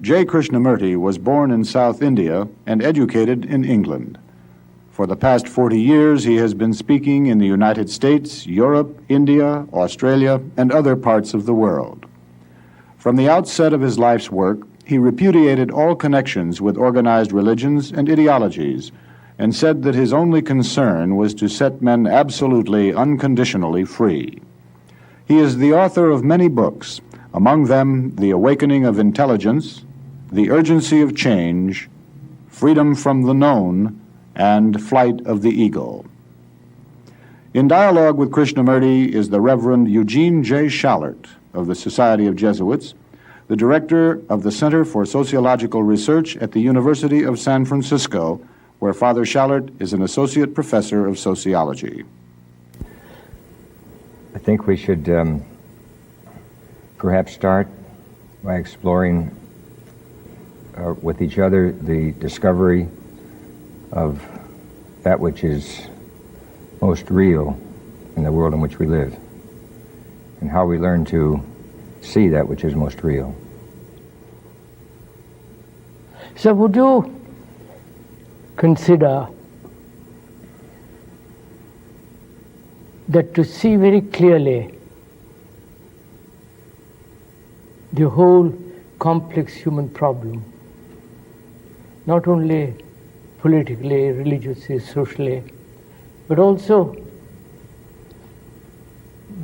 J. Krishnamurti was born in South India and educated in England. For the past 40 years, he has been speaking in the United States, Europe, India, Australia, and other parts of the world. From the outset of his life's work, he repudiated all connections with organized religions and ideologies, and said that his only concern was to set men absolutely, unconditionally free. He is the author of many books, among them The Awakening of Intelligence, The Urgency of Change, Freedom from the Known, and Flight of the Eagle. In dialogue with Krishnamurti is the Reverend Eugene J. Schallert of the Society of Jesuits, the director of the Center for Sociological Research at the University of San Francisco, where Father Schallert is an associate professor of sociology. I think we should perhaps start by exploring with each other the discovery of that which is most real in the world in which we live, and how we learn to see that which is most real. So would you consider that to see very clearly the whole complex human problem, not only politically, religiously, socially, but also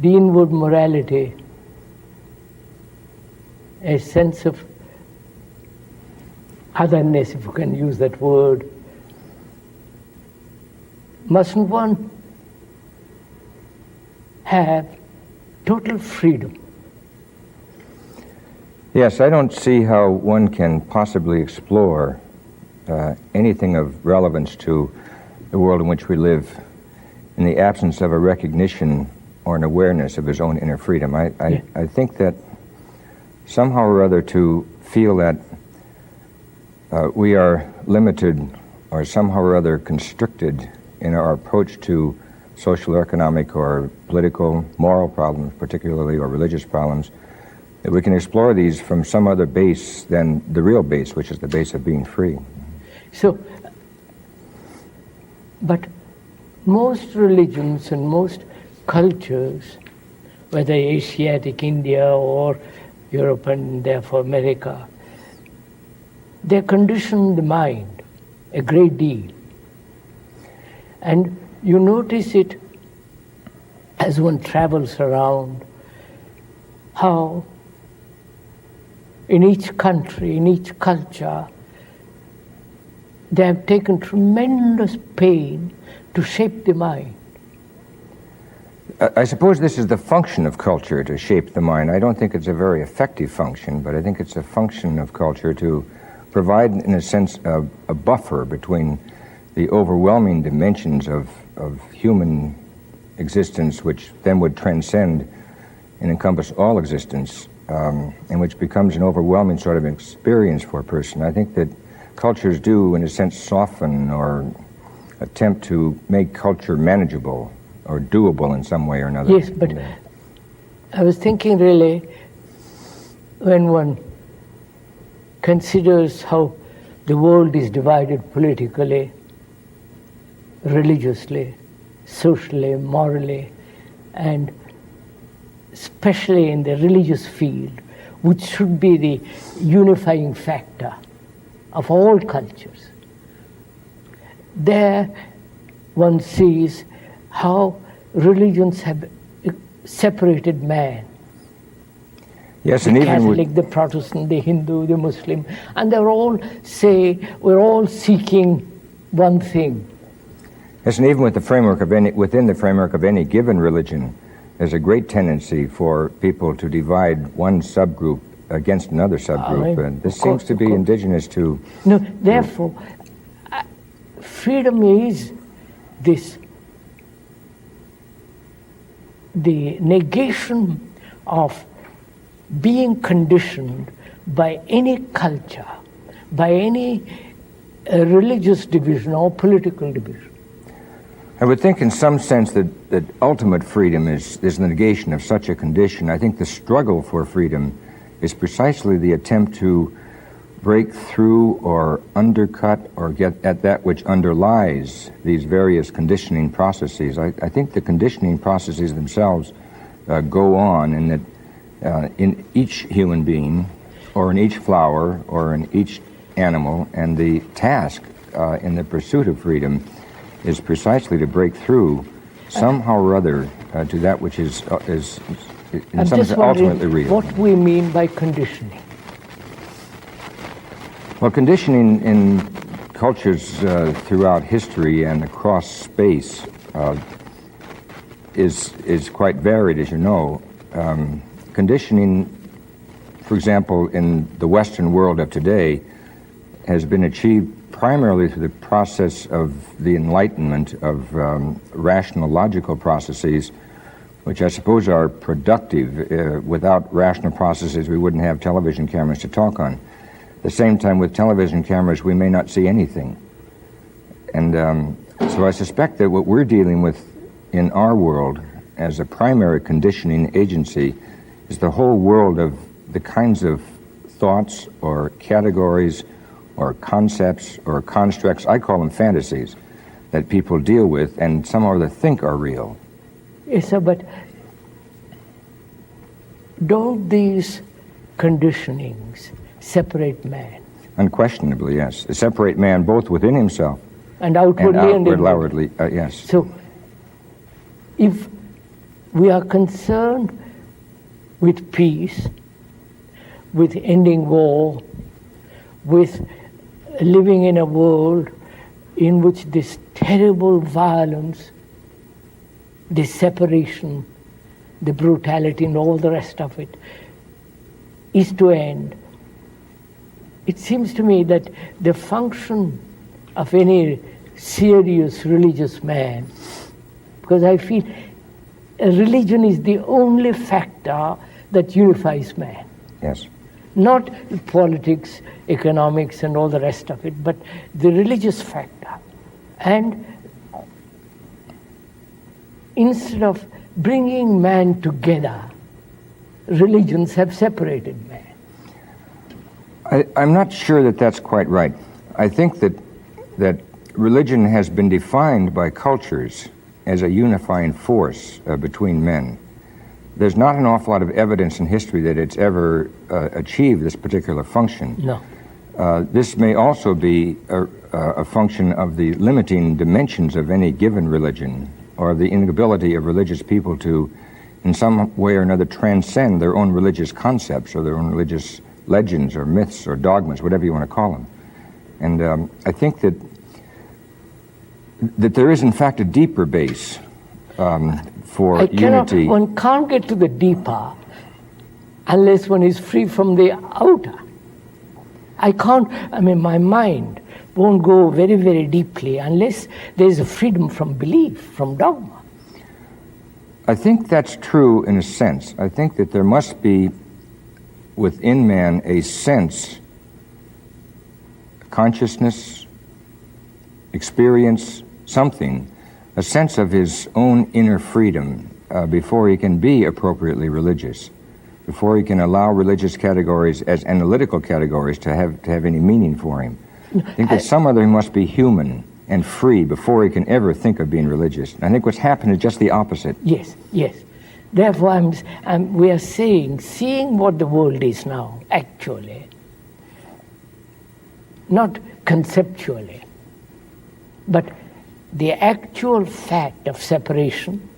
the inward morality, a sense of otherness, if you can use that word, mustn't one have total freedom? Yes, I don't see how one can possibly explore anything of relevance to the world in which we live in the absence of a recognition or an awareness of his own inner freedom. I think that somehow or other to feel that we are limited or somehow or other constricted in our approach to social, economic, or political, moral problems, particularly, or religious problems, that we can explore these from some other base than the real base, which is the base of being free. So, but most religions and most cultures, whether Asiatic, India, or Europe and therefore America, they condition the mind a great deal. And you notice it as one travels around, how in each country, in each culture, they have taken tremendous pain to shape the mind. I suppose this is the function of culture, to shape the mind. I don't think it's a very effective function, but I think it's a function of culture to provide, in a sense, a buffer between the overwhelming dimensions of human existence, which then would transcend and encompass all existence, and which becomes an overwhelming sort of experience for a person. I think that cultures do, in a sense, soften or attempt to make culture manageable or doable in some way or another. Yes, but I was thinking really, when one considers how the world is divided politically, religiously, socially, morally, and especially in the religious field, which should be the unifying factor of all cultures. There one sees how religions have separated man. Yes, the and even Catholic, the Protestant, the Hindu, the Muslim, and they all say we're all seeking one thing. Yes, and even with the framework of within the framework of any given religion, there's a great tendency for people to divide one subgroup against another subgroup, and this seems to be indigenous to... No, therefore, freedom is this, the negation of being conditioned by any culture, by any religious division or political division. I would think in some sense that ultimate freedom is the negation of such a condition. I think the struggle for freedom is precisely the attempt to break through or undercut or get at that which underlies these various conditioning processes. I think the conditioning processes themselves go on, and that in each human being, or in each flower, or in each animal, and the task in the pursuit of freedom is precisely to break through somehow or other to that which is in some sense ultimately real. What we mean by conditioning? Well, conditioning in cultures throughout history and across space is quite varied, as you know. Conditioning, for example, in the Western world of today, has been achieved primarily through the process of the enlightenment of rational, logical processes, which I suppose are productive. Without rational processes, we wouldn't have television cameras to talk on. At the same time, with television cameras, we may not see anything. And so I suspect that what we're dealing with in our world as a primary conditioning agency is the whole world of the kinds of thoughts or categories or concepts or constructs, I call them fantasies, that people deal with and somehow or other think are real. Yes, sir, but don't these conditionings separate man? Unquestionably, yes. They separate man both within himself and outwardly and outwardly, yes. So, if we are concerned with peace, with ending war, with living in a world in which this terrible violence, this separation, the brutality and all the rest of it is to end, it seems to me that the function of any serious religious man, because I feel a religion is the only factor that unifies man. Yes. Not politics, economics, and all the rest of it, but the religious factor. And instead of bringing man together, religions have separated man. I'm not sure that that's quite right. I think that religion has been defined by cultures as a unifying force between men. There's not an awful lot of evidence in history that it's ever achieved this particular function. No. This may also be a function of the limiting dimensions of any given religion, or the inability of religious people to, in some way or another, transcend their own religious concepts or their own religious legends or myths or dogmas, whatever you want to call them. And I think that there is, in fact, a deeper base for unity. One can't get to the deeper unless one is free from the outer. My mind won't go very, very deeply unless there's a freedom from belief, from dogma. I think that's true in a sense. I think that there must be within man a sense, consciousness, experience, something, a sense of his own inner freedom before he can be appropriately religious, before he can allow religious categories as analytical categories to have any meaning for him. I think that some other he must be human and free before he can ever think of being religious. And I think what's happened is just the opposite. Yes, yes. Therefore, we are seeing what the world is now, actually, not conceptually, but the actual fact of separation,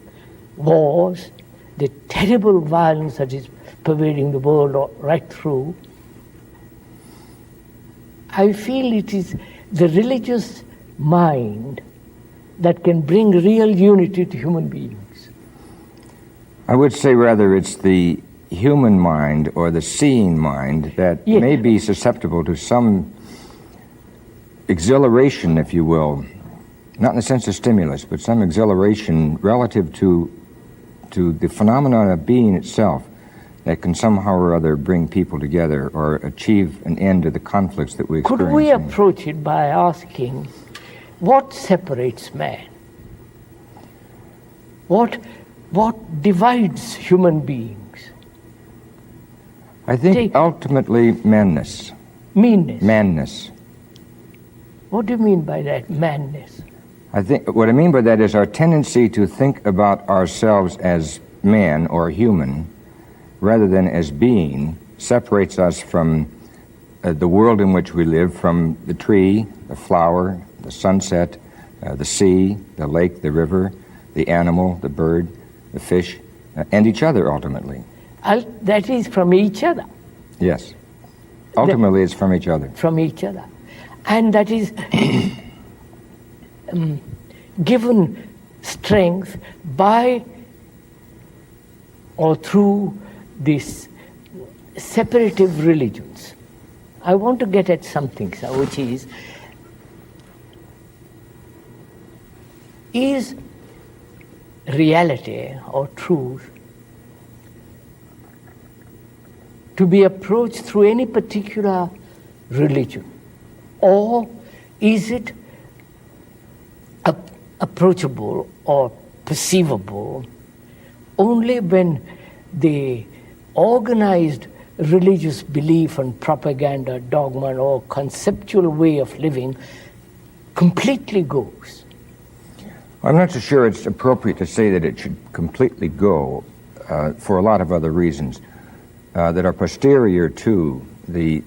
wars, the terrible violence that is pervading the world right through. I feel it is the religious mind that can bring real unity to human beings. I would say rather it's the human mind or the seeing mind that may be susceptible to some exhilaration, if you will, not in the sense of stimulus, but some exhilaration relative to the phenomenon of being itself that can somehow or other bring people together or achieve an end to the conflicts that we experience. Could we approach it by asking, what separates man? What divides human beings? I think ultimately madness. Meanness. Manness. What do you mean by that, manness? I think what I mean by that is our tendency to think about ourselves as man or human rather than as being separates us from the world in which we live, from the tree, the flower, the sunset, the sea, the lake, the river, the animal, the bird, the fish, and each other ultimately. That is from each other. Yes. Ultimately, it's from each other. From each other. And that is given strength by or through these separative religions. I want to get at something, sir, which is reality or truth to be approached through any particular religion? Or is it approachable or perceivable only when the organized religious belief and propaganda, dogma, or conceptual way of living completely goes? I'm not so sure it's appropriate to say that it should completely go for a lot of other reasons that are posterior to the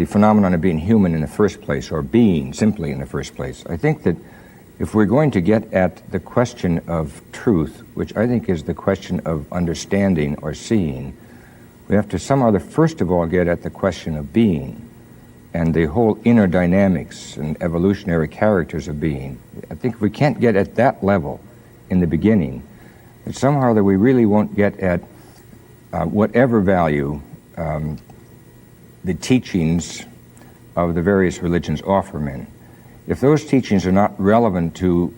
phenomenon of being human in the first place, or being simply in the first place. I think that if we're going to get at the question of truth, which I think is the question of understanding or seeing, we have to somehow, first of all, get at the question of being and the whole inner dynamics and evolutionary characters of being. I think if we can't get at that level in the beginning, that somehow that we really won't get at whatever value the teachings of the various religions offer men. If those teachings are not relevant to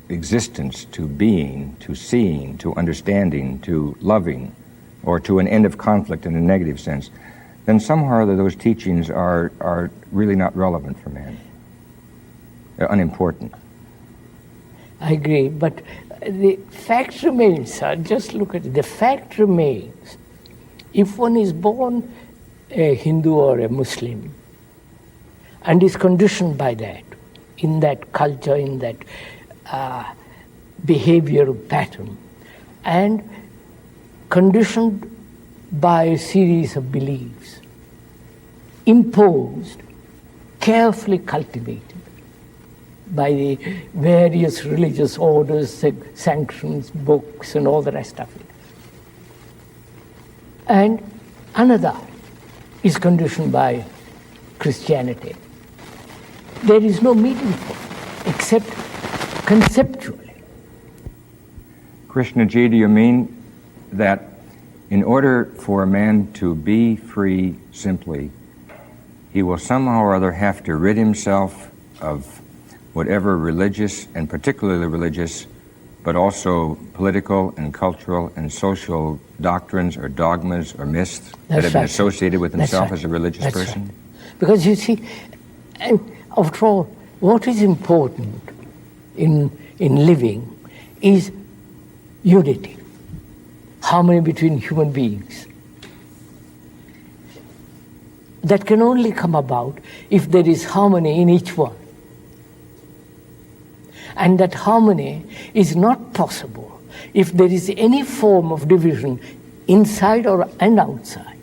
existence, to being, to seeing, to understanding, to loving, or to an end of conflict in a negative sense, then somehow those teachings are really not relevant for man. They're unimportant. I agree, but the fact remains, sir, just look at it. The fact remains, if one is born a Hindu or a Muslim and is conditioned by that, in that culture, in that behavioral pattern, and conditioned by a series of beliefs, imposed, carefully cultivated by the various religious orders, sanctions, books, and all the rest of it. And another is conditioned by Christianity. There is no meaning for it, except conceptually. Krishnaji, do you mean that in order for a man to be free simply, he will somehow or other have to rid himself of whatever religious, and particularly religious, but also political and cultural and social doctrines or dogmas or myths that have been associated with himself as a religious person? Right. Because you see, after all, what is important in living is unity, harmony between human beings. That can only come about if there is harmony in each one. And that harmony is not possible if there is any form of division inside and outside,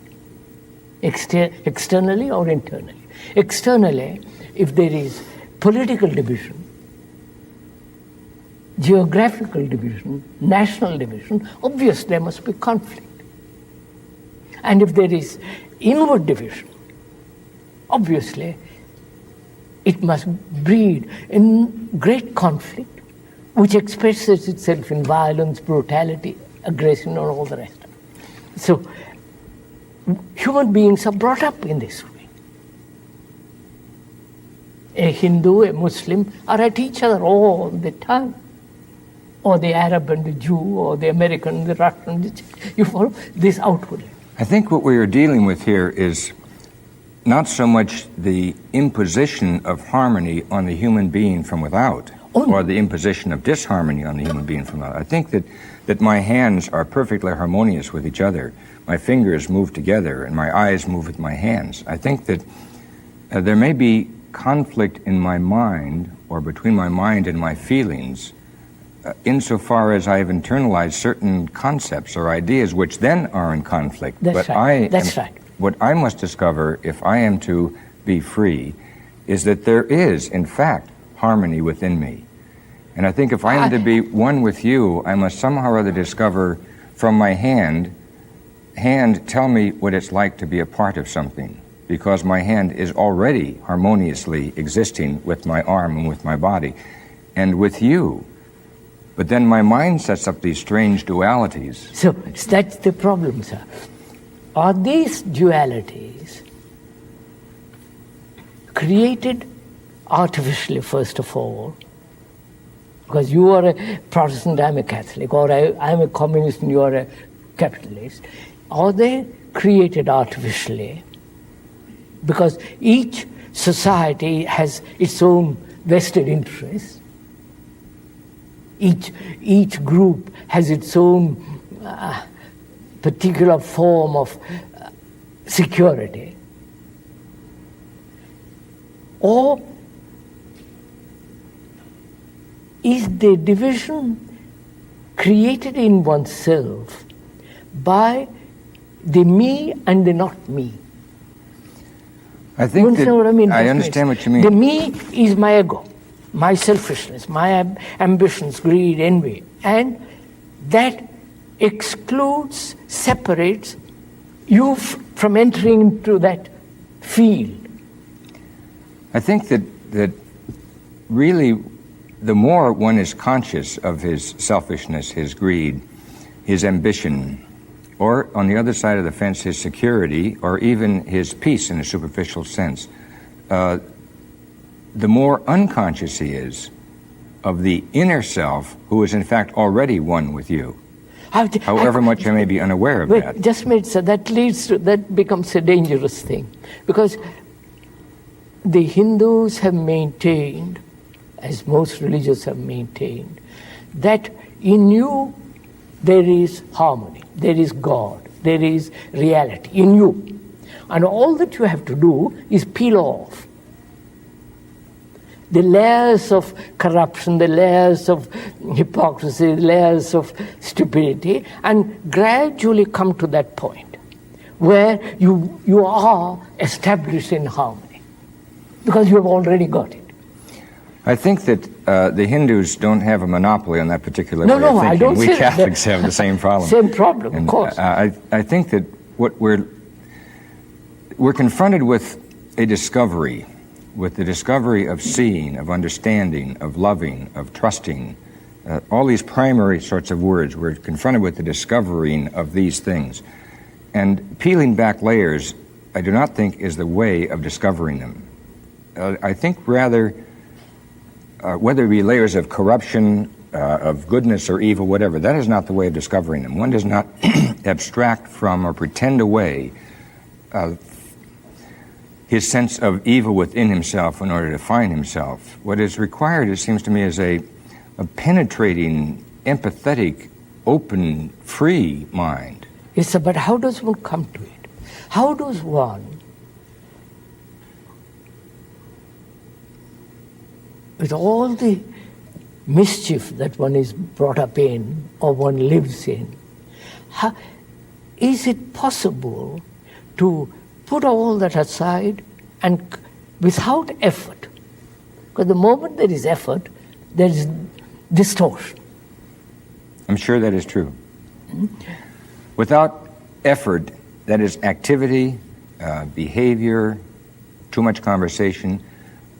externally or internally. Externally, if there is political division, geographical division, national division, obviously there must be conflict. And if there is inward division, obviously it must breed in great conflict, which expresses itself in violence, brutality, aggression, and all the rest of it. So human beings are brought up in this way. A Hindu, a Muslim are at each other all the time. Or the Arab and the Jew, or the American, the Russian. You follow this outwardly. I think what we are dealing with here is not so much the imposition of harmony on the human being from without. or the imposition of disharmony on the human being from another. I think that my hands are perfectly harmonious with each other. My fingers move together and my eyes move with my hands. I think that there may be conflict in my mind or between my mind and my feelings insofar as I have internalized certain concepts or ideas which then are in conflict. That's right. That's right. What I must discover if I am to be free is that there is, in fact, harmony within me. And I think if I am to be one with you, I must somehow or other discover from my hand, tell me what it's like to be a part of something, because my hand is already harmoniously existing with my arm and with my body and with you. But then my mind sets up these strange dualities. So that's the problem, sir. Are these dualities created artificially, first of all? Because you are a Protestant, I'm a Catholic, or I'm a communist and you are a capitalist. Are they created artificially? Because each society has its own vested interests. Each group has its own particular form of security. Or is the division created in oneself by the me and the not me? I think that what I mean? I understand what you mean. The me is my ego, my selfishness, my ambitions, greed, envy. And that excludes, separates you from entering into that field. I think that really the more one is conscious of his selfishness, his greed, his ambition, or on the other side of the fence, his security, or even his peace in a superficial sense, the more unconscious he is of the inner self, who is in fact already one with you. However much I may be unaware of that. Just a minute, sir. That becomes a dangerous thing, because the Hindus have maintained, as most religions have maintained, that in you there is harmony, there is God, there is reality in you. And all that you have to do is peel off the layers of corruption, the layers of hypocrisy, the layers of stupidity, and gradually come to that point where you are established in harmony, because you have already got it. I think that the Hindus don't have a monopoly on that particular way of thinking. I don't We say Catholics that. have the same problem. Same problem, and, of course. I think that what we're confronted with a discovery, with the discovery of seeing, of understanding, of loving, of trusting, all these primary sorts of words. We're confronted with the discovering of these things. And peeling back layers, I do not think is the way of discovering them. I think rather, whether it be layers of corruption, of goodness or evil, whatever, that is not the way of discovering them. One does not abstract from or pretend away his sense of evil within himself in order to find himself. What is required, it seems to me, is a penetrating, empathetic, open, free mind. Yes, sir, but how does one come to it? How does one, with all the mischief that one is brought up in or one lives in, is it possible to put all that aside and without effort? Because the moment there is effort, there is distortion. I'm sure that is true. Without effort, that is activity, behavior, too much conversation,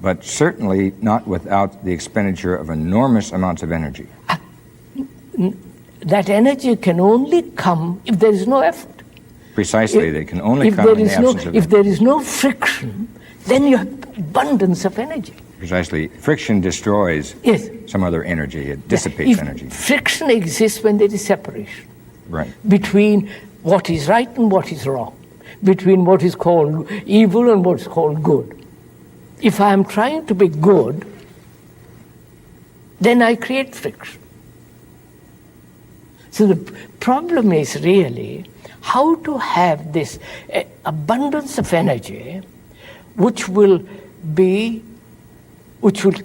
but certainly not without the expenditure of enormous amounts of energy. That energy can only come if there is no effort. Precisely, they can only come in the absence of If there is no friction, then you have abundance of energy. Precisely. Friction destroys some other energy. It dissipates energy. Friction exists when there is separation. Right. Between what is right and what is wrong. Between what is called evil and what is called good. If I am trying to be good, then I create friction. So the problem is really how to have this abundance of energy which will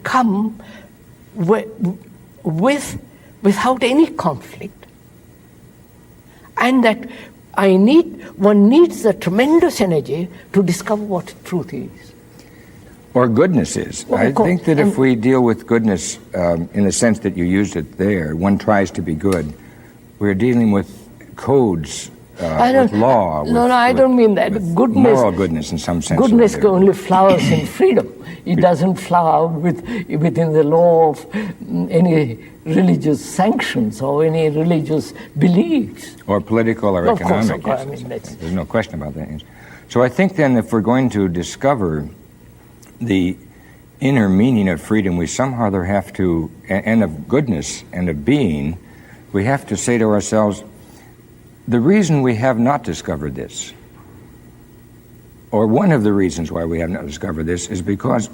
come without any conflict, and that one needs the tremendous energy to discover what truth is. Or goodness is. Well, I think that if we deal with goodness in the sense that you used it there, one tries to be good, we're dealing with codes, with law. I don't mean that. Goodness, moral goodness in some sense. Goodness only flowers in freedom. It doesn't flower within the law of any religious sanctions or any religious beliefs. Or political or economic. Of course. There's no question about that. So I think then if we're going to discover the inner meaning of freedom, we somehow there have to, and of goodness and of being, we have to say to ourselves, the reason we have not discovered this, or one of the reasons why we have not discovered this, is because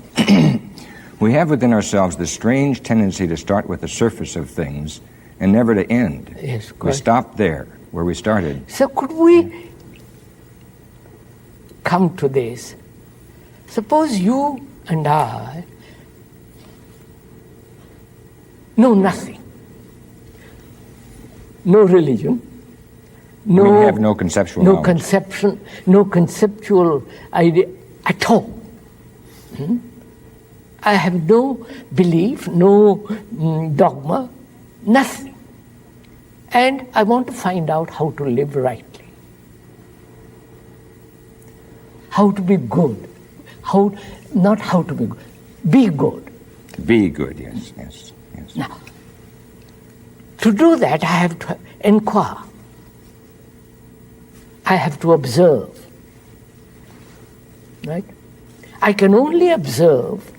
we have within ourselves this strange tendency to start with the surface of things and never to end. Yes, we stop there where we started. So could we come to this? Suppose you and I know nothing. No religion. We have no conceptual knowledge. No conceptual idea at all. I have no belief, no dogma, nothing. And I want to find out how to live rightly. How to be good. Not how to be good. Be good. To be good, yes. Now, to do that, I have to inquire. I have to observe. Right? I can only observe.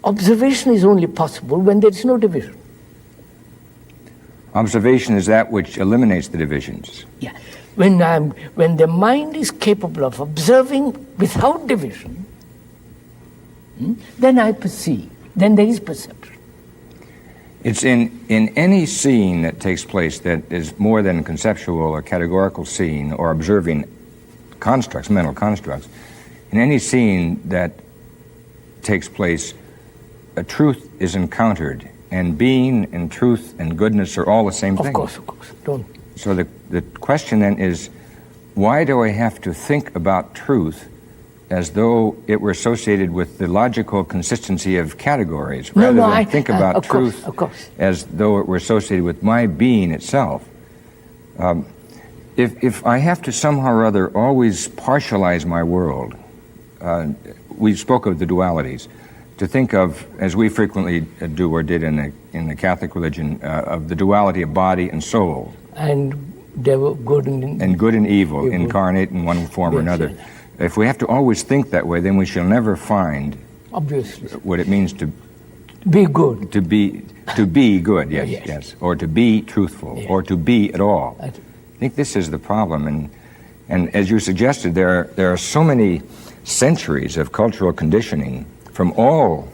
Observation is only possible when there is no division. Observation is that which eliminates the divisions. Yeah. When the mind is capable of observing without division, then I perceive. Then there is perception. It's in any scene that takes place that is more than conceptual or categorical scene or observing constructs, mental constructs, in any scene that takes place, a truth is encountered, and being and truth and goodness are all the same thing. Of course. So the question then is, why do I have to think about truth as though it were associated with the logical consistency of categories, rather than think about truth as though it were associated with my being itself? If I have to somehow or other always partialize my world, we spoke of the dualities, to think of, as we frequently do or did in the Catholic religion, of the duality of body and soul. And good and evil, incarnate in one form or another. Yes. If we have to always think that way, then we shall never find obviously what it means to be good. To be good, yes. Or to be truthful, or to be at all. I think this is the problem, and as you suggested, there are so many centuries of cultural conditioning from all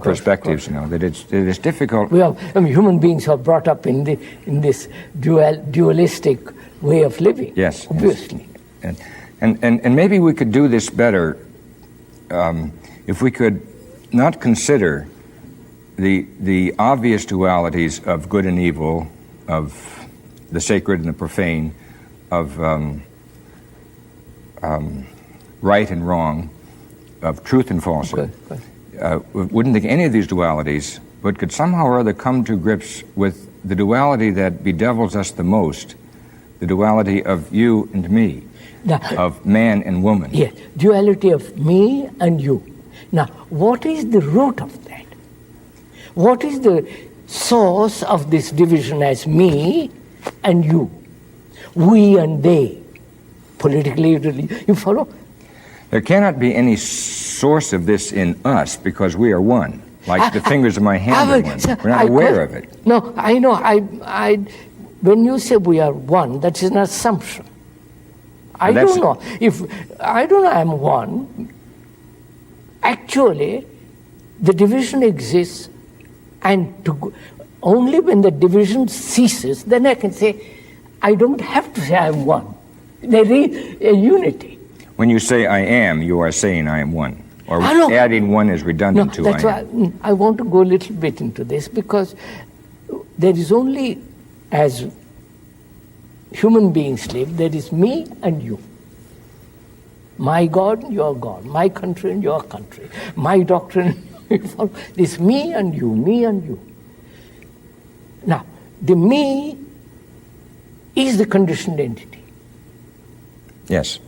perspectives, that it's difficult. Well, human beings are brought up in this dualistic way of living. Yes, obviously. Yes. And maybe we could do this better if we could not consider the obvious dualities of good and evil, of the sacred and the profane, of right and wrong, of truth and falsehood. Wouldn't think any of these dualities, but could somehow or other come to grips with the duality that bedevils us the most, the duality of you and me, of man and woman. Yes, duality of me and you. Now, what is the root of that? What is the source of this division as me and you? We and they. Politically, you follow? There cannot be any source of this in us because we are one. Like the fingers of my hand are one. We're not aware of it. No, I know. When you say we are one, that is an assumption. I don't know. I'm one, actually, The division exists, and only when the division ceases, then I can say, I don't have to say I am one. There is a unity. When you say I am, you are saying I am one. Or adding one is redundant to that's I am. why I want to go a little bit into this, because there is only, as human beings live, there is me and you. My God and your God. My country and your country. My doctrine. This me and you, me and you. Now, the me is the conditioned entity. Yes.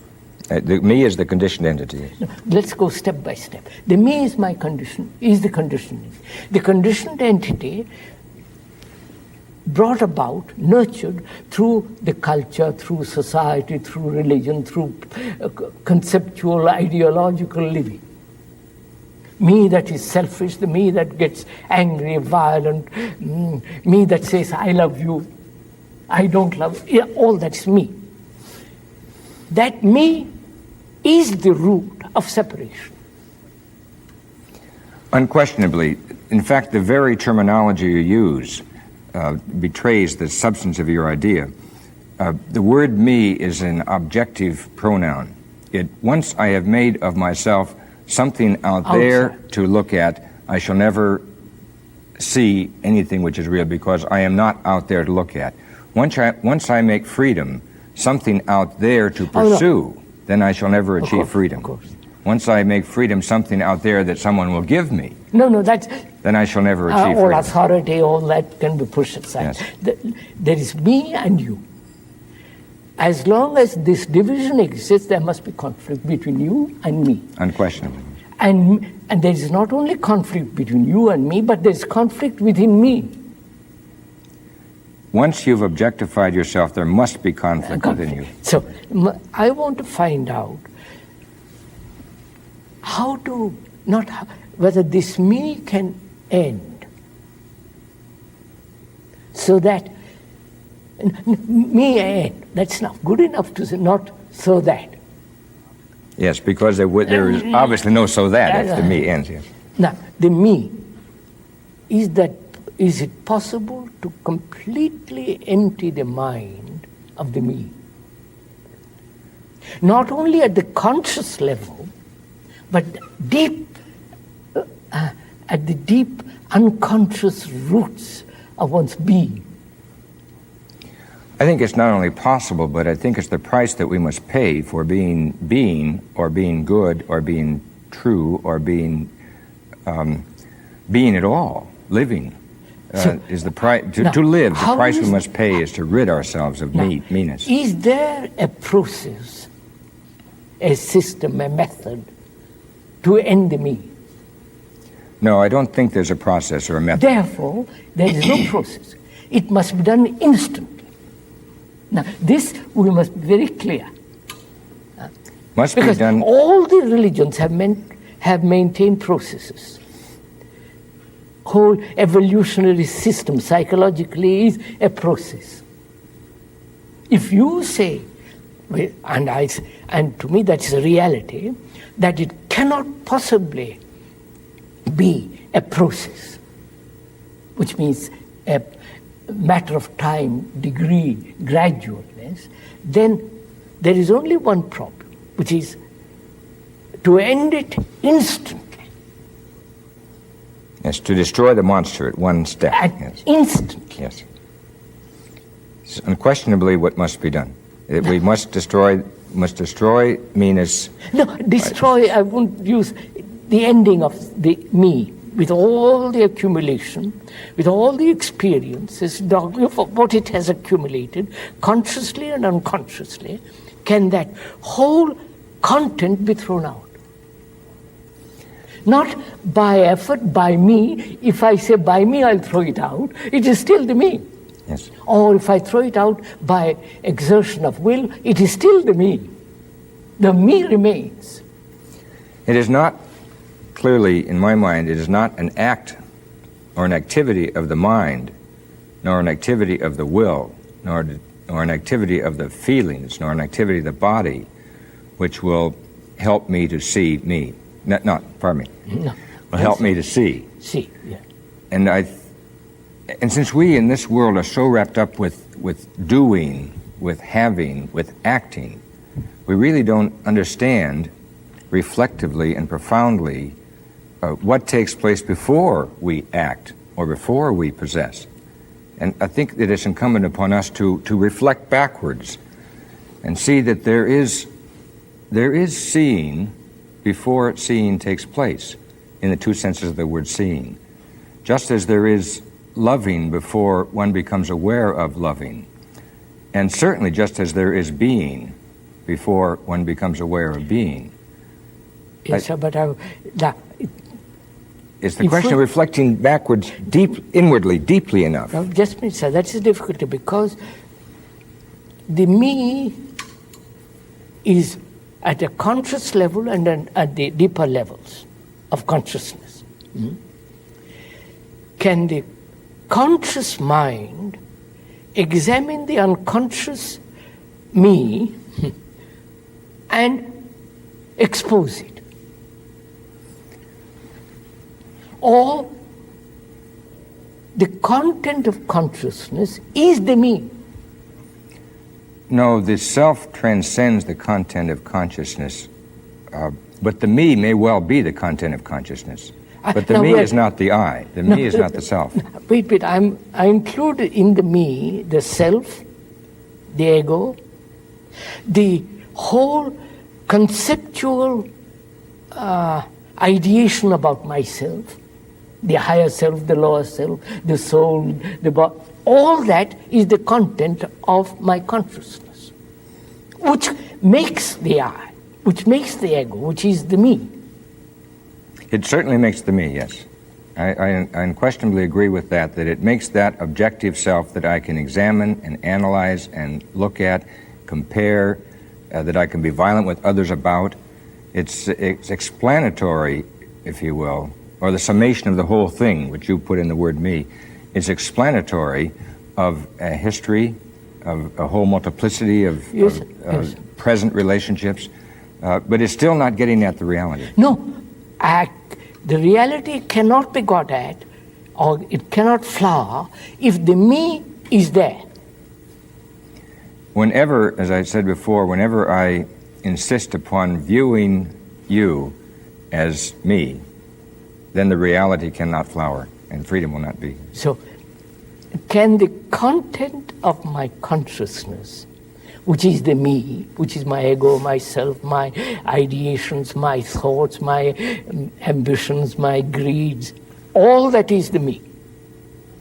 The me is the conditioned entity. No, let's go step by step. The me is my condition, is the conditioned entity. The conditioned entity brought about, nurtured through the culture, through society, through religion, through conceptual, ideological living. Me that is selfish, the me that gets angry, violent, me that says, I love you, I don't love you, all that's me. That me is the root of separation. Unquestionably. In fact, the very terminology you use betrays the substance of your idea. The word me is an objective pronoun. Once I have made of myself something out there to look at, I shall never see anything which is real, because I am not out there to look at. Once I make freedom something out there to pursue, then I shall never achieve freedom. Of course. Once I make freedom something out there that someone will give me, then I shall never achieve all freedom. authority, all that can be pushed aside. Yes. There is me and you. As long as this division exists, there must be conflict between you and me. Unquestionably. And there is not only conflict between you and me, but there is conflict within me. Once you've objectified yourself, there must be conflict within you. So I want to find out whether this me can end, so that me end. That's not good enough to say, not so that. Yes, because there is obviously no so that if the me ends. Yes. Now, the me, is it possible to completely empty the mind of the me? Not only at the conscious level, but deep, at the deep unconscious roots of one's being. I think it's not only possible, but I think it's the price that we must pay for being, or being good, or being true, or being at all, living. Is the price to live? The price we must pay is to rid ourselves of meanness. Is there a process, a system, a method to end the me? No, I don't think there's a process or a method. Therefore, there is no process. It must be done instantly. Now, this we must be very clear. Must because be done. All the religions have maintained processes. Whole evolutionary system psychologically is a process. If you say, and to me that's a reality, that it cannot possibly be a process, which means a matter of time, degree, gradualness, then there is only one problem, which is to end it instantly. Yes, to destroy the monster at one step. Yes. Instantly. Yes. It's unquestionably what must be done. We must destroy meanness. No, destroy, I won't use the ending of the me, with all the accumulation, with all the experiences, what it has accumulated, consciously and unconsciously, can that whole content be thrown out? Not by effort, by me. If I say by me, I'll throw it out. It is still the me. Yes. Or if I throw it out by exertion of will, it is still the me. The me remains. It is not, clearly, in my mind, it is not an act or an activity of the mind, nor an activity of the will, nor an activity of the feelings, nor an activity of the body, which will help me to see me. Pardon me. No. will help me to see. See, yeah. And since we in this world are so wrapped up with doing, with having, with acting, we really don't understand reflectively and profoundly what takes place before we act or before we possess. And I think that it's incumbent upon us to reflect backwards and see that there is seeing before seeing takes place, in the two senses of the word seeing. Just as there is loving before one becomes aware of loving. And certainly just as there is being before one becomes aware of being. Yes, sir, but it's the question of reflecting backwards, inwardly, deeply enough. Now, just a minute, sir, that's the difficulty, because the me is at a conscious level and then at the deeper levels of consciousness. Mm-hmm. Can the conscious mind examine the unconscious me and expose it? Or the content of consciousness is the me? No, the self transcends the content of consciousness, but the me may well be the content of consciousness. But the me is not the I. The me is not the self. Wait. I include in the me the self, the ego, the whole conceptual ideation about myself, the higher self, the lower self, the soul, the body. All that is the content of my consciousness, which makes the I, which makes the ego, which is the me. It certainly makes the me, yes. I unquestionably agree with that it makes that objective self that I can examine and analyze and look at, compare, that I can be violent with others about. It's explanatory, if you will, or the summation of the whole thing, which you put in the word me. It's explanatory of a history, of a whole multiplicity of present relationships, but it's still not getting at the reality. No. The reality cannot be got at, or it cannot flower, if the me is there. Whenever, as I said before, whenever I insist upon viewing you as me, then the reality cannot flower and freedom will not be. So, can the content of my consciousness, which is the me, which is my ego, myself, my ideations, my thoughts, my ambitions, my greeds, all that is the me.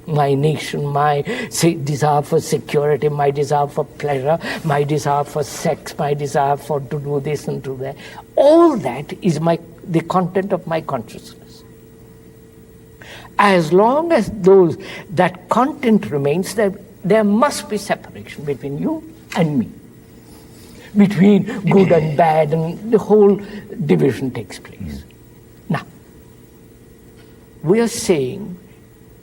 My nation, my desire for security, my desire for pleasure, my desire for sex, my desire for to do this and to that. All that is the content of my consciousness. As long as that content remains, there must be separation between you and me, between good and bad, and the whole division takes place. Now, we are saying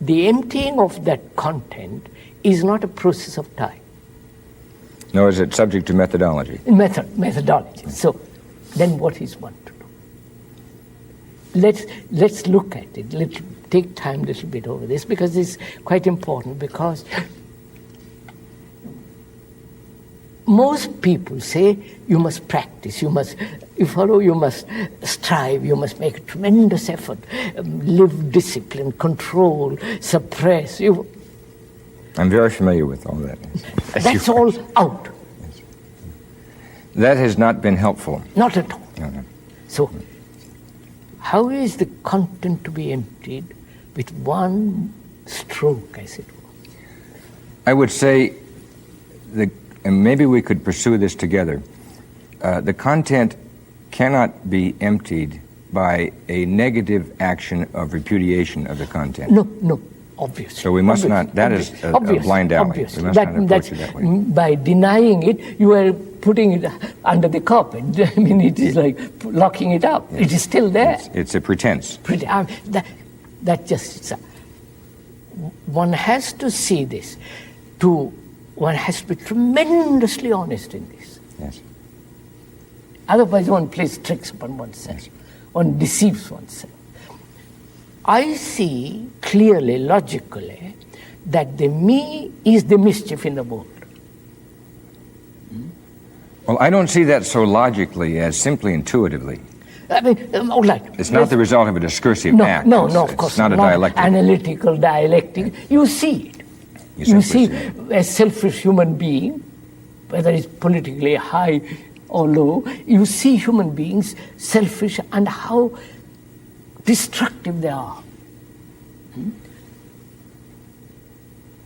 the emptying of that content is not a process of time. Nor is it subject to methodology. Methodology. So, then what is one to do? Let's look at it. Let's take time a little bit over this, because it's quite important, because most people say you must practice, you must strive, you must make a tremendous effort, live discipline, control, suppress. I'm very familiar with all that. That's all out. Yes. That has not been helpful. Not at all. No. So, how is the content to be emptied with one stroke, as it were? I would say, and maybe we could pursue this together, the content cannot be emptied by a negative action of repudiation of the content. No, obviously. So we must not, that is a blind alley. Obviously. We must not approach it that way. By denying it, you are putting it under the carpet. I mean, it is like locking it up. Yes. It is still there. It's a pretense. That just, one has to see this. One has to be tremendously honest in this. Yes. Otherwise, one plays tricks upon oneself. Yes. One deceives oneself. I see clearly, logically, that the me is the mischief in the world. Well, I don't see that so logically as simply intuitively. I mean, all right. It's not the result of a discursive act. No, of course it's not a dialectic. Analytical dialectic. You see it. You see a selfish human being, whether it's politically high or low, you see human beings selfish and how destructive they are.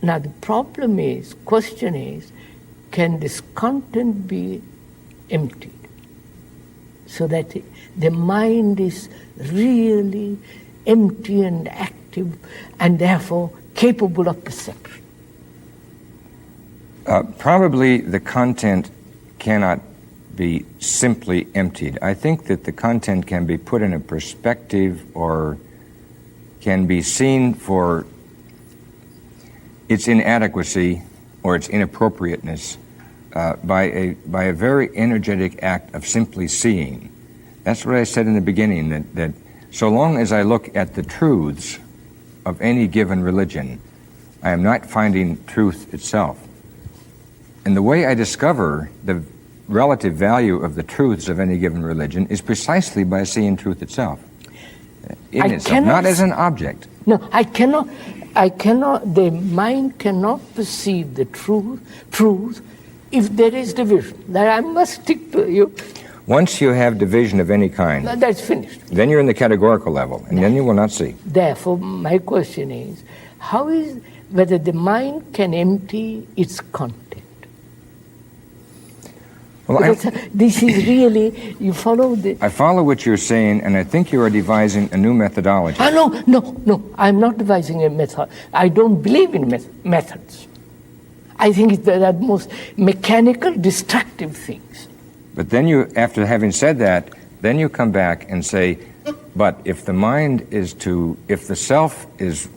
Now the question is, can this content be emptied so that the mind is really empty and active and therefore capable of perception? Probably the content cannot be simply emptied. I think that the content can be put in a perspective or can be seen for its inadequacy or its inappropriateness by a very energetic act of simply seeing. That's what I said in the beginning, that so long as I look at the truths of any given religion, I am not finding truth itself. And the way I discover the relative value of the truths of any given religion is precisely by seeing truth itself, in itself, not as an object. No, I cannot, the mind cannot perceive the truth if there is division. That I must stick to you. Once you have division of any kind, that's finished. Then you're in the categorical level, and then you will not see. Therefore, my question is, whether the mind can empty its content? Well, this is really, you follow the... I follow what you're saying, and I think you are devising a new methodology. No, I'm not devising a method. I don't believe in methods. I think it's the most mechanical, destructive things. But then you, after having said that, then you come back and say, but if the mind is if the self is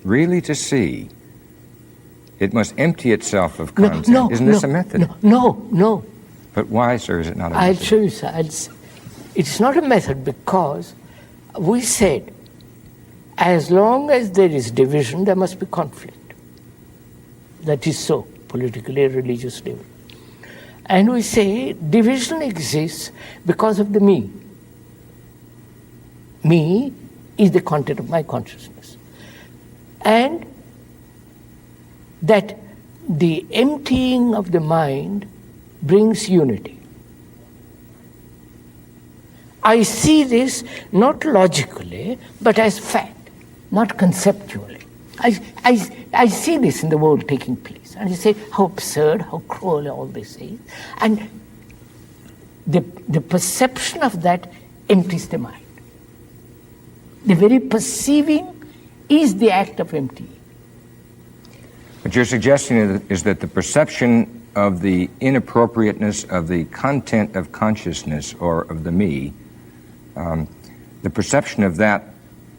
really to see, it must empty itself of content. Isn't this a method? No. But why, sir, is it not a method? I'll show you, sir. It's not a method because we said, as long as there is division, there must be conflict. That is so, politically, religiously. And we say division exists because of the me. Me is the content of my consciousness. And that the emptying of the mind brings unity. I see this not logically, but as fact, not conceptually. I see this in the world taking place. And you say, how absurd, how cruel all this is. And the perception of that empties the mind. The very perceiving is the act of emptying. What you're suggesting is that the perception of the inappropriateness of the content of consciousness or of the me, the perception of that,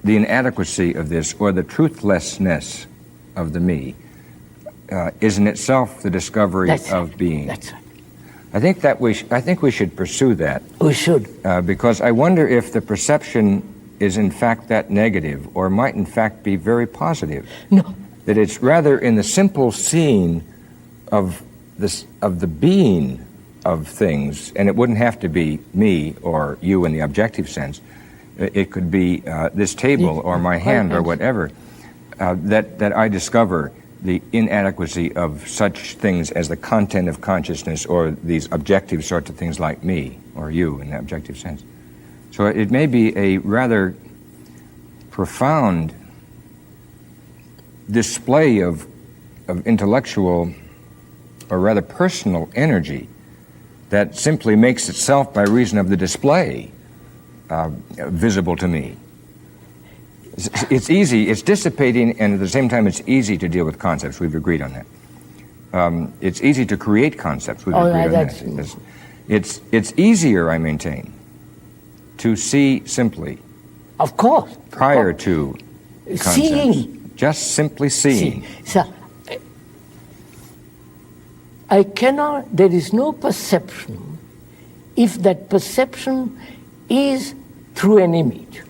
the inadequacy of this, or the truthlessness of the me, is in itself the discovery of being. That's right. I think we should pursue that. We should. Because I wonder if the perception is in fact that negative, or might in fact be very positive. No. That it's rather in the simple seeing of the being of things, and it wouldn't have to be me or you in the objective sense. It could be this table or my hand or whatever, that I discover the inadequacy of such things as the content of consciousness or these objective sorts of things like me or you in the objective sense. So it may be a rather profound display of intellectual or rather personal energy that simply makes itself by reason of the display visible to me. It's easy, it's dissipating, and at the same time it's easy to deal with concepts. We've agreed on that. It's easy to create concepts. We've agreed on that. It's easier, I maintain, to see simply. Of course. Prior to concepts. Seeing. Just simply seeing. So, there is no perception if that perception is through an image.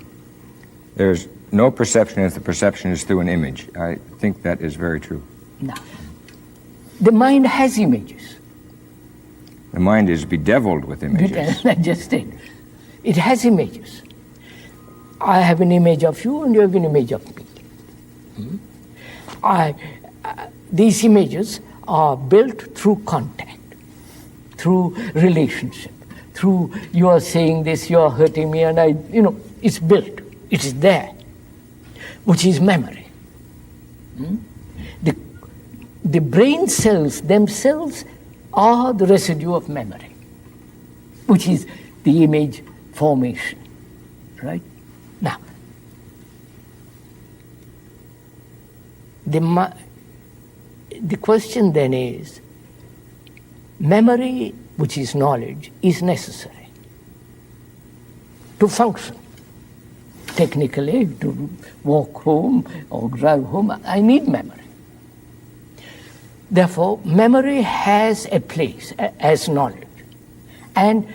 There's no perception if the perception is through an image. I think that is very true. Now, the mind has images. The mind is bedeviled with images. I just said. It has images. I have an image of you and you have an image of me. These images are built through contact, through relationship, through you are saying this, you are hurting me, and it's built. It is there, which is memory. The brain cells themselves are the residue of memory, which is the image formation, right? Now, the question then is, memory, which is knowledge, is necessary to function. Technically, to walk home or drive home, I need memory. Therefore, memory has a place as knowledge. And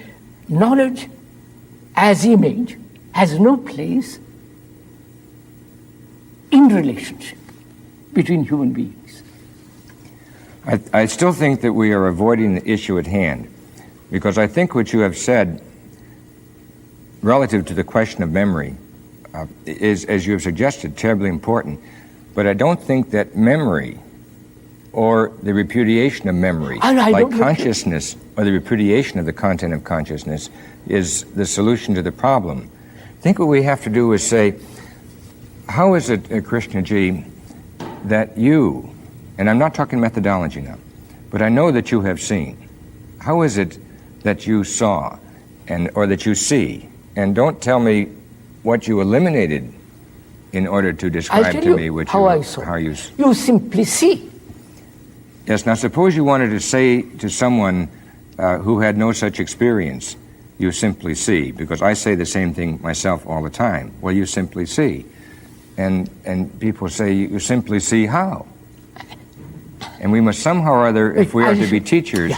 knowledge as image has no place in relationship between human beings. I still think that we are avoiding the issue at hand, because I think what you have said relative to the question of memory is, as you have suggested, terribly important. But I don't think that memory or the repudiation of memory, like consciousness or the repudiation of the content of consciousness, is the solution to the problem. I think what we have to do is say, how is it, Krishnaji, that you, and I'm not talking methodology now, but I know that you have seen, how is it that you saw or that you see? And don't tell me what you eliminated in order to describe to me what I saw. How you You simply see. Yes, now suppose you wanted to say to someone who had no such experience, you simply see, because I say the same thing myself all the time. Well, you simply see. And people say, you simply see how? And we must somehow or other, if we are to be teachers,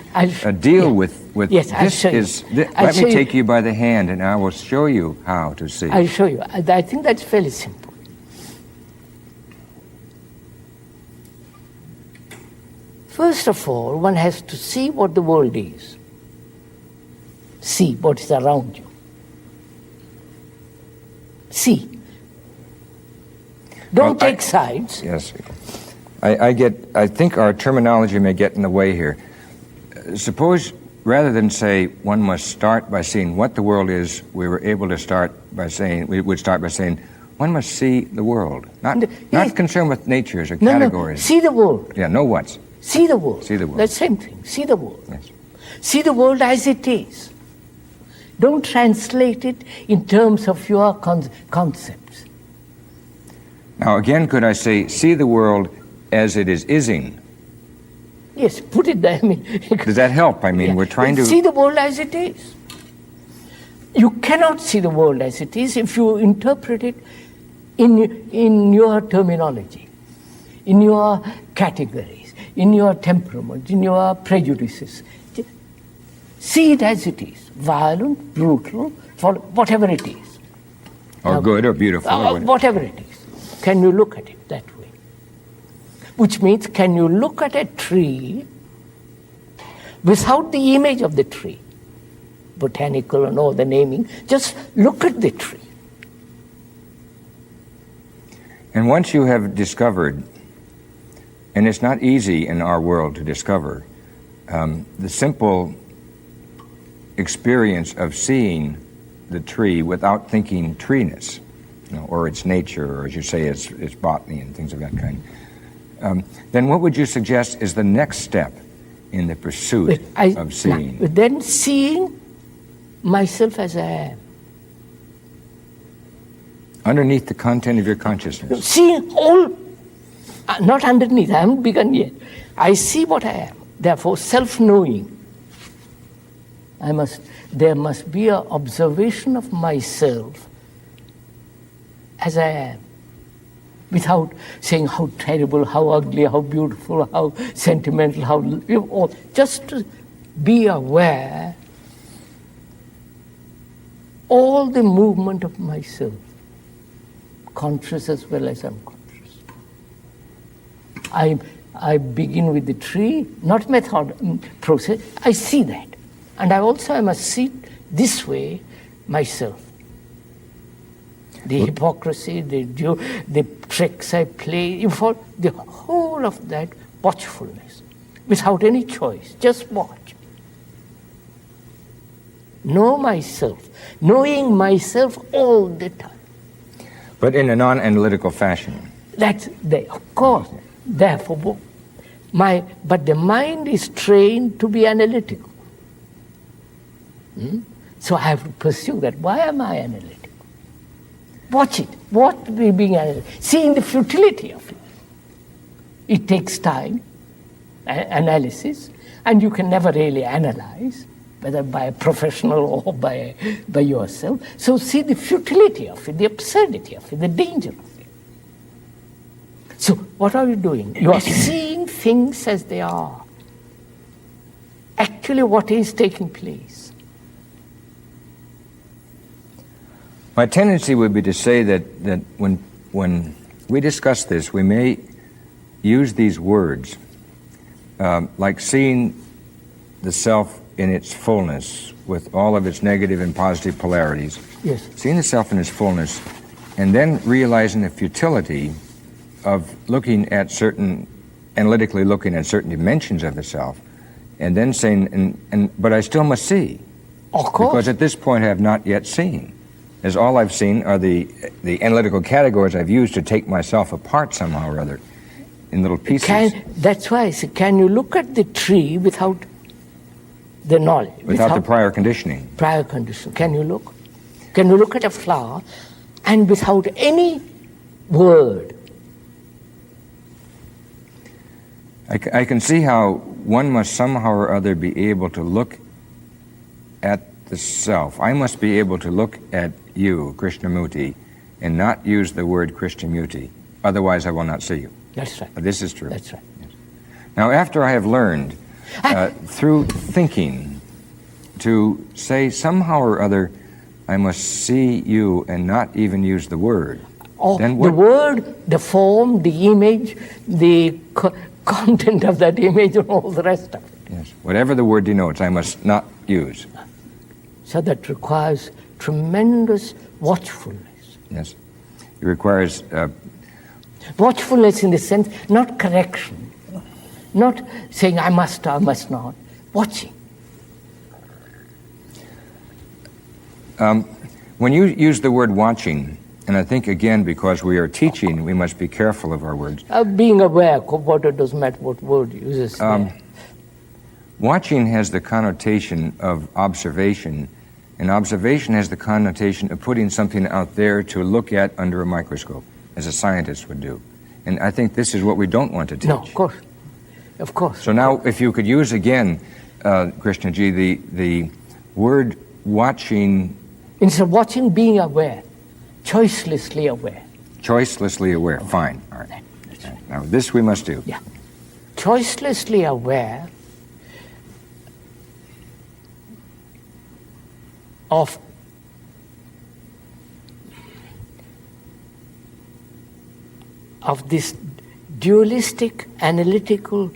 deal with yes, this. Let me take you by the hand and I will show you how to see. I'll show you. I think that's fairly simple. First of all, one has to see what the world is. See what is around you. See. Don't take sides. Yes. I think our terminology may get in the way here. Suppose rather than say one must start by seeing what the world is, we would start by saying one must see the world. Not concerned with natures or categories. No. See the world. Yeah, know what's. See the world. See the world. That's the same thing. See the world. Yes. See the world as it is. Don't translate it in terms of your concepts. Now again, could I say, see the world as it is ising? Yes, put it there. Does that help? We're trying to... See the world as it is. You cannot see the world as it is if you interpret it in your terminology, in your categories, in your temperament, in your prejudices. See it as it is. Violent, brutal, whatever it is. Or good or beautiful. Or whatever it is. Can you look at it that way? Which means, can you look at a tree without the image of the tree? Botanical and all the naming. Just look at the tree. And once you have discovered, and it's not easy in our world to discover, the simple experience of seeing the tree without thinking treeness, or its nature, or as you say, its botany and things of that kind, then what would you suggest is the next step in the pursuit of seeing? Then seeing myself as I am. Underneath the content of your consciousness. Seeing all, not underneath, I haven't begun yet. I see what I am. Therefore, self-knowing. There must be an observation of myself as I am, without saying how terrible, how ugly, how beautiful, how sentimental, just to be aware all the movement of myself. conscious as well as unconscious. I begin with the tree, not process. I see that. And I must see this way myself. The hypocrisy, the tricks I play, the whole of that watchfulness, without any choice, just watch. Know myself, knowing myself all the time. But in a non-analytical fashion. That's there, of course. Therefore, but the mind is trained to be analytical. So I have to pursue that. Why am I analytical? Watch it. What we being analytical? Seeing the futility of it. It takes time, analysis, and you can never really analyze, whether by a professional or by yourself. So see the futility of it, the absurdity of it, the danger of it. So what are you doing? You are seeing things as they are. Actually, what is taking place. My tendency would be to say that when we discuss this, we may use these words like seeing the self in its fullness with all of its negative and positive polarities. Yes. Seeing the self in its fullness and then realizing the futility of analytically looking at certain dimensions of the self and then saying, but I still must see. Of course. Because at this point I have not yet seen. As all I've seen are the analytical categories I've used to take myself apart somehow or other in little pieces. That's why I say, can you look at the tree without the knowledge? Without the prior conditioning. Prior conditioning. Can you look? Can you look at a flower and without any word? I can see how one must somehow or other be able to look at the self. I must be able to look at you, Krishnamurti, and not use the word Krishnamurti. Otherwise, I will not see you. That's right. This is true. That's right. Yes. Now, after I have learned through thinking to say somehow or other, I must see you and not even use the word. Then the word, the form, the image, the content of that image, and all the rest of it. Yes. Whatever the word denotes, I must not use. So that requires tremendous watchfulness. Yes. It requires... watchfulness in the sense, not correction. Not saying I must or must not. Watching. When you use the word watching, and I think again because we are teaching, we must be careful of our words. Being aware, what it doesn't matter what word uses. Watching has the connotation of observation, and observation has the connotation of putting something out there to look at under a microscope, as a scientist would do. And I think this is what we don't want to teach. No, of course. Of course. So now if you could use again, Krishnaji, the word watching... Instead of watching, being aware. Choicelessly aware. Choicelessly aware. Fine. All right. Right. Now this we must do. Yeah. Choicelessly aware of this dualistic, analytical,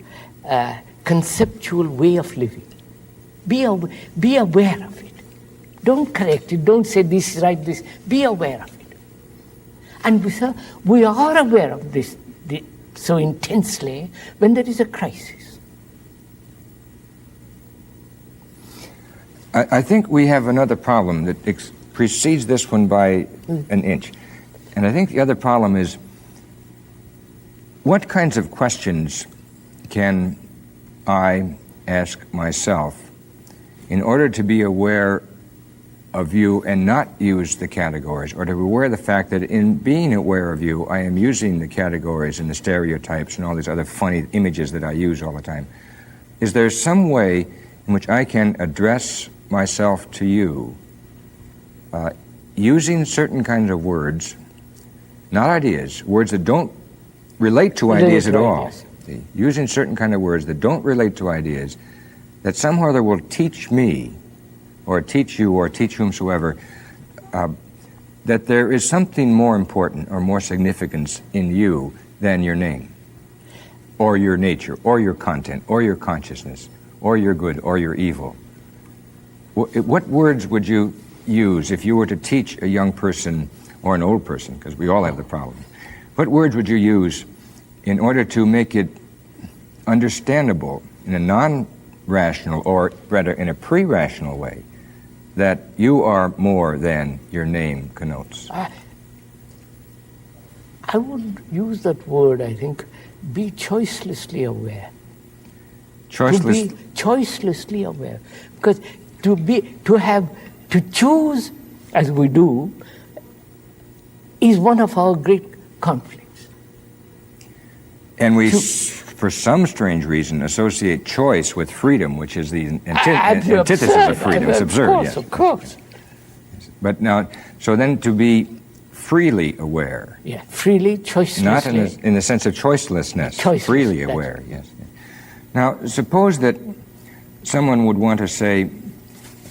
conceptual way of living. Be aware of it. Don't correct it. Don't say this is right, this. Be aware of it. And we are aware of this so intensely when there is a crisis. I think we have another problem that precedes this one by an inch. And I think the other problem is, what kinds of questions can I ask myself in order to be aware of you and not use the categories, or to be aware of the fact that in being aware of you, I am using the categories and the stereotypes and all these other funny images that I use all the time? Is there some way in which I can address myself to you using certain kinds of words, not ideas, words that don't relate to ideas at all. See, using certain kind of words that don't relate to ideas, that somehow that will teach me, or teach you, or teach whomsoever, that there is something more important or more significance in you than your name, or your nature, or your content, or your consciousness, or your good, or your evil. What words would you use if you were to teach a young person or an old person, because we all have the problem? What words would you use in order to make it understandable in a non-rational, or rather in a pre-rational way, that you are more than your name connotes? I would use that word, I think, be choicelessly aware. To be choicelessly aware. Because to choose, as we do, is one of our great conflicts. And we, for some strange reason, associate choice with freedom, which is the antithesis of freedom. It's absurd, yes. Of course. But now, so then to be freely aware. Yeah, freely, choicelessly. Not in the sense of choicelessness, freely aware, yes. Now, suppose that someone would want to say,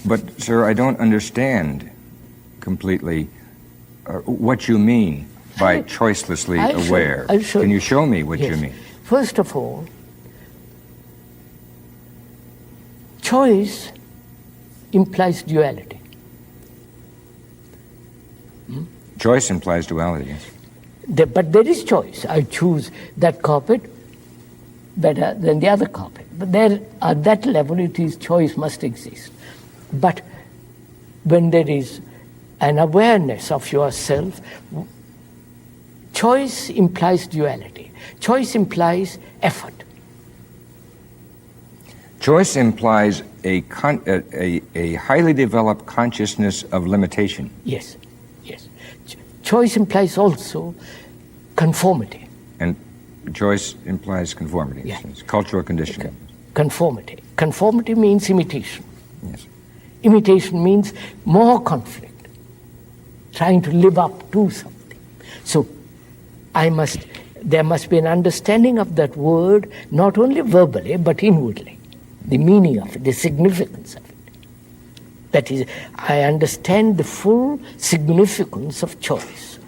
but sir, I don't understand completely what you mean by choicelessly aware. Can you show me what you mean? First of all, choice implies duality. Choice implies duality, yes. But there is choice. I choose that carpet better than the other carpet. But there, at that level, it is choice must exist. But when there is an awareness of yourself, choice implies duality. Choice implies effort. Choice implies a highly developed consciousness of limitation. Yes, yes. Choice implies also conformity. And choice implies conformity. Yeah. It's cultural conditioning. Conformity. Conformity means imitation. Yes. Imitation means more conflict, trying to live up to something. So there must be an understanding of that word, not only verbally, but inwardly. The meaning of it, the significance of it. That is, I understand the full significance of choice.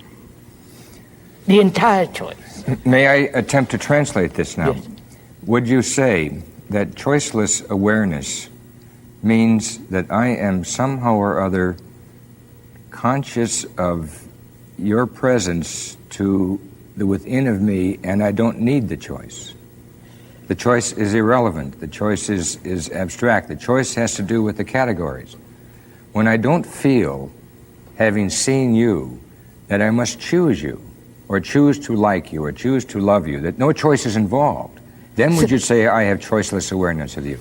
The entire choice. May I attempt to translate this now? Yes. Would you say that choiceless awareness means that I am somehow or other conscious of your presence to the within of me, and I don't need the choice? The choice is irrelevant. The choice is abstract. The choice has to do with the categories. When I don't feel, having seen you, that I must choose you, or choose to like you, or choose to love you, that no choice is involved, then would you say I have choiceless awareness of you?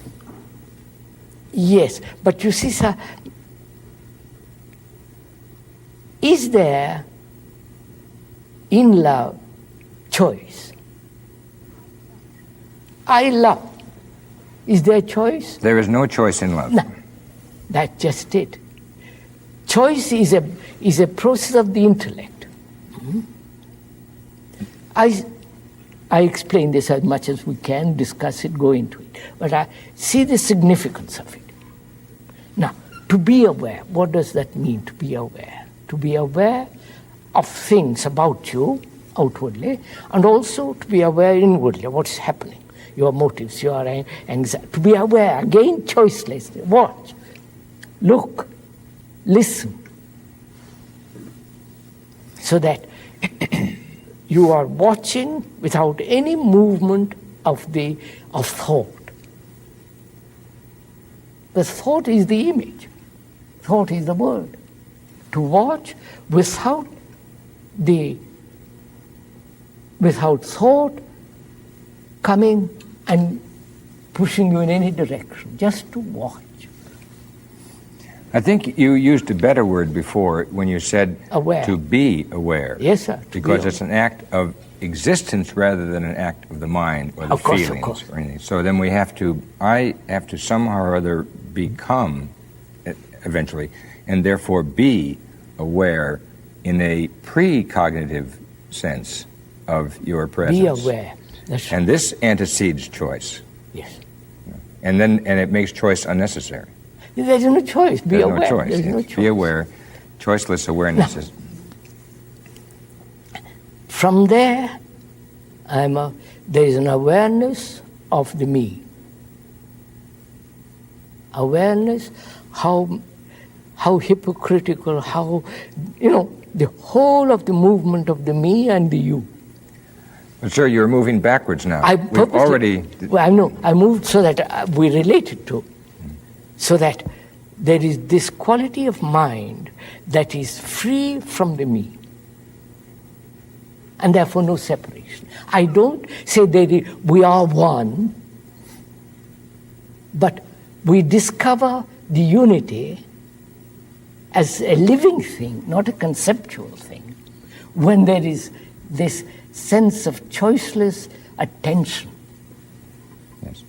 Yes, but you see, sir, is there in love choice? I love. Is there choice? There is no choice in love. No, that's just it. Choice is a process of the intellect. I explain this as much as we can, discuss it, go into it. But I see the significance of it. Now, to be aware, what does that mean, to be aware? To be aware of things about you outwardly, and also to be aware inwardly, what's happening, your motives, your anxiety. To be aware, again, choicelessly. Watch, look, listen, so that you are watching without any movement of thought. The thought is the image. Thought is the word. To watch without thought coming and pushing you in any direction, just to watch. I think you used a better word before when you said aware. To be aware. Yes, sir. Because it's an act of existence rather than an act of the mind or the feelings or anything. So then I have to somehow or other become, eventually, and therefore be aware in a precognitive sense of your presence. Be aware. That's and this antecedes choice. Yes. And it makes choice unnecessary. There's no choice. Be aware. No choice. There's no Yes. choice. Be aware. Choiceless awareness is From there, there is an awareness of the me. Awareness, how hypocritical, how, the whole of the movement of the me and the you. But sir, you're moving backwards now. I know. I moved so that we relate it to, so that there is this quality of mind that is free from the me, and therefore no separation. I don't say we are one, but we discover the unity as a living thing, not a conceptual thing, when there is this sense of choiceless attention. Yes.